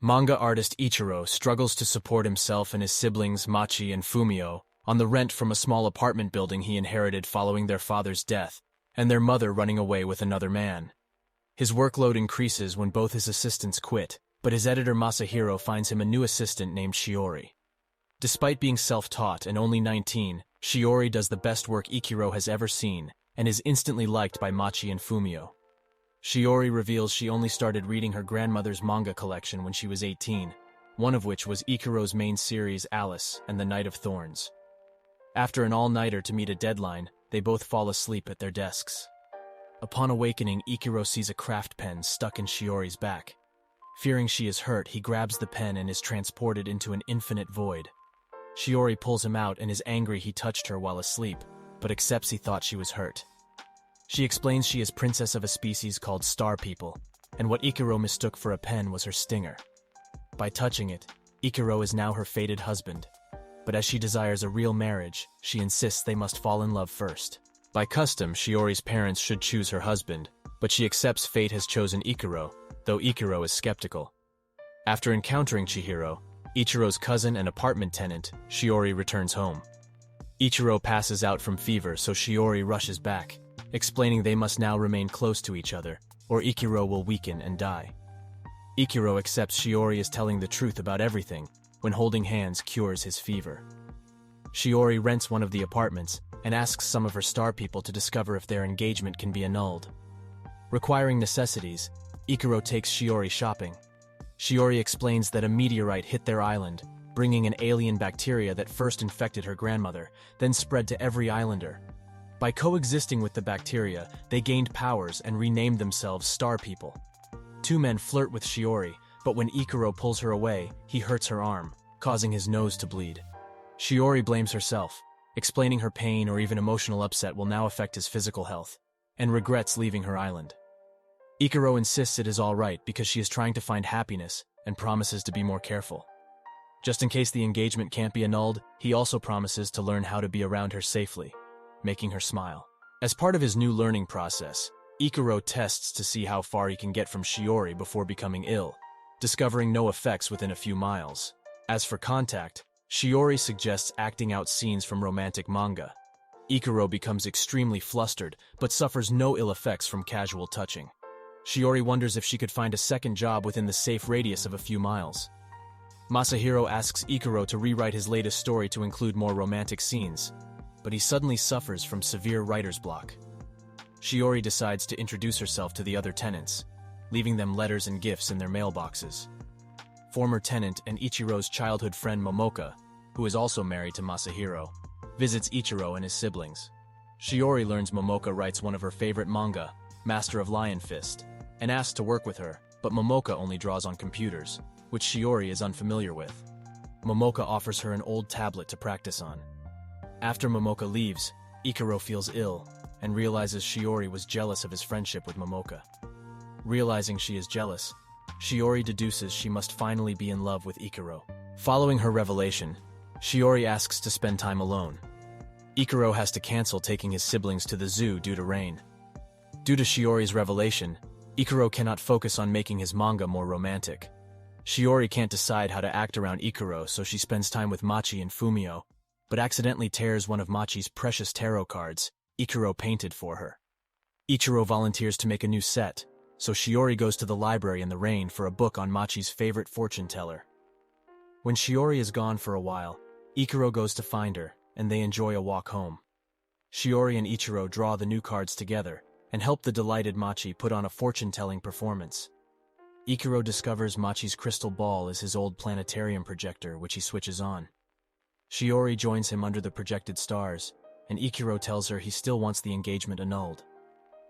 Manga artist Ichirou struggles to support himself and his siblings Machi and Fumio on the rent from a small apartment building he inherited following their father's death, and their mother running away with another man. His workload increases when both his assistants quit, but his editor Masahiro finds him a new assistant named Shiori. Despite being self-taught and only 19, Shiori does the best work Ichirou has ever seen, and is instantly liked by Machi and Fumio. Shiori reveals she only started reading her grandmother's manga collection when she was 18, one of which was Ichirou's main series Alice and the Knight of Thorns. After an all-nighter to meet a deadline, they both fall asleep at their desks. Upon awakening, Ichirou sees a craft pen stuck in Shiori's back. Fearing she is hurt, he grabs the pen and is transported into an infinite void. Shiori pulls him out and is angry he touched her while asleep, but accepts he thought she was hurt. She explains she is princess of a species called Star People, and what Ichirou mistook for a pen was her stinger. By touching it, Ichirou is now her fated husband. But as she desires a real marriage, she insists they must fall in love first. By custom, Shiori's parents should choose her husband, but she accepts fate has chosen Ichirou, though Ichirou is skeptical. After encountering Chihiro, Ichirou's cousin and apartment tenant, Shiori returns home. Ichirou passes out from fever, so Shiori rushes back, explaining they must now remain close to each other, or Ichirou will weaken and die. Ichirou accepts Shiori is telling the truth about everything, when holding hands cures his fever. Shiori rents one of the apartments and asks some of her star people to discover if their engagement can be annulled. Requiring necessities, Ichirou takes Shiori shopping. Shiori explains that a meteorite hit their island, bringing an alien bacteria that first infected her grandmother, then spread to every islander. By coexisting with the bacteria, they gained powers and renamed themselves Star People. Two men flirt with Shiori, but when Ichirou pulls her away, he hurts her arm, causing his nose to bleed. Shiori blames herself, explaining her pain or even emotional upset will now affect his physical health, and regrets leaving her island. Ichirou insists it is all right because she is trying to find happiness and promises to be more careful. Just in case the engagement can't be annulled, he also promises to learn how to be around her safely, making her smile. As part of his new learning process, Ichirou tests to see how far he can get from Shiori before becoming ill, discovering no effects within a few miles. As for contact, Shiori suggests acting out scenes from romantic manga. Ichirou becomes extremely flustered, but suffers no ill effects from casual touching. Shiori wonders if she could find a second job within the safe radius of a few miles. Masahiro asks Ichirou to rewrite his latest story to include more romantic scenes, but he suddenly suffers from severe writer's block. Shiori decides to introduce herself to the other tenants, leaving them letters and gifts in their mailboxes. Former tenant and Ichirou's childhood friend Momoka, who is also married to Masahiro, visits Ichirou and his siblings. Shiori learns Momoka writes one of her favorite manga, Master of Lion Fist, and asks to work with her, but Momoka only draws on computers, which Shiori is unfamiliar with. Momoka offers her an old tablet to practice on. After Momoka leaves, Ichirou feels ill and realizes Shiori was jealous of his friendship with Momoka. Realizing she is jealous, Shiori deduces she must finally be in love with Ichirou. Following her revelation, Shiori asks to spend time alone. Ichirou has to cancel taking his siblings to the zoo due to rain. Due to Shiori's revelation, Ichirou cannot focus on making his manga more romantic. Shiori can't decide how to act around Ichirou, so she spends time with Machi and Fumio, but accidentally tears one of Machi's precious tarot cards Ichirou painted for her. Ichirou volunteers to make a new set, so Shiori goes to the library in the rain for a book on Machi's favorite fortune teller. When Shiori is gone for a while, Ichirou goes to find her, and they enjoy a walk home. Shiori and Ichirou draw the new cards together, and help the delighted Machi put on a fortune-telling performance. Ichirou discovers Machi's crystal ball is his old planetarium projector, which he switches on. Shiori joins him under the projected stars, and Ichirou tells her he still wants the engagement annulled.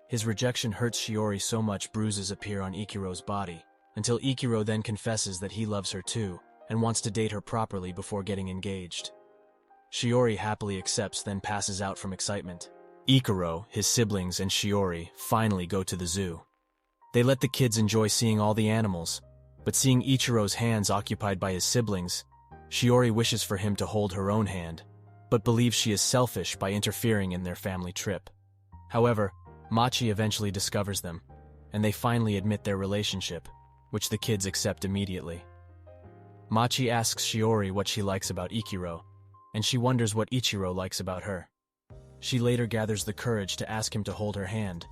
His rejection hurts Shiori so much bruises appear on Ichirou's body, until Ichirou then confesses that he loves her too, and wants to date her properly before getting engaged. Shiori happily accepts, then passes out from excitement. Ichirou, his siblings, and Shiori finally go to the zoo. They let the kids enjoy seeing all the animals, but seeing Ichirou's hands occupied by his siblings, Shiori wishes for him to hold her own hand, but believes she is selfish by interfering in their family trip. However, Machi eventually discovers them, and they finally admit their relationship, which the kids accept immediately. Machi asks Shiori what she likes about Ichirou, and she wonders what Ichirou likes about her. She later gathers the courage to ask him to hold her hand,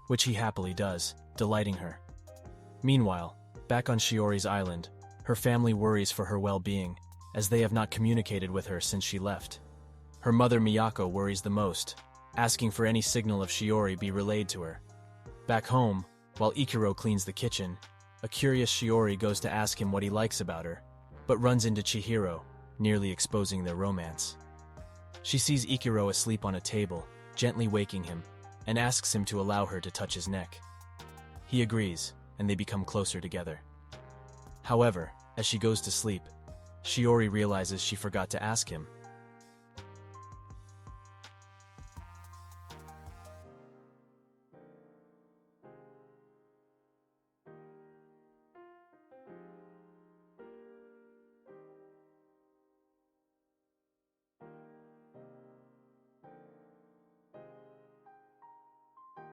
which he happily does, delighting her. Meanwhile, back on Shiori's island, her family worries for her well-being, as they have not communicated with her since she left. Her mother Miyako worries the most, asking for any signal of Shiori be relayed to her. Back home, while Ichirou cleans the kitchen, a curious Shiori goes to ask him what he likes about her, but runs into Chihiro, nearly exposing their romance. She sees Ichirou asleep on a table, gently waking him, and asks him to allow her to touch his neck. He agrees, and they become closer together. However, as she goes to sleep, Shiori realizes she forgot to ask him